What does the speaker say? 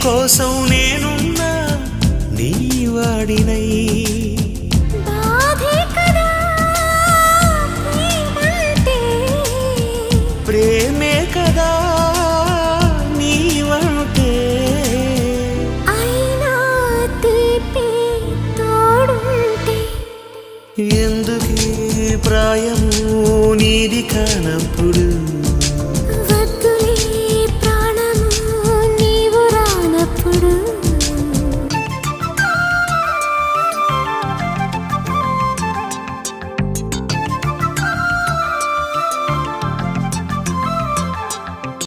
కోసం నేనున్నా నీ వాడినై బాధే కదా ప్రేమంటే ప్రేమే కదా నీవంటే అయినా తీపి తోడుంటే ఎందుకీ ప్రాయము నీది కానప్పుడు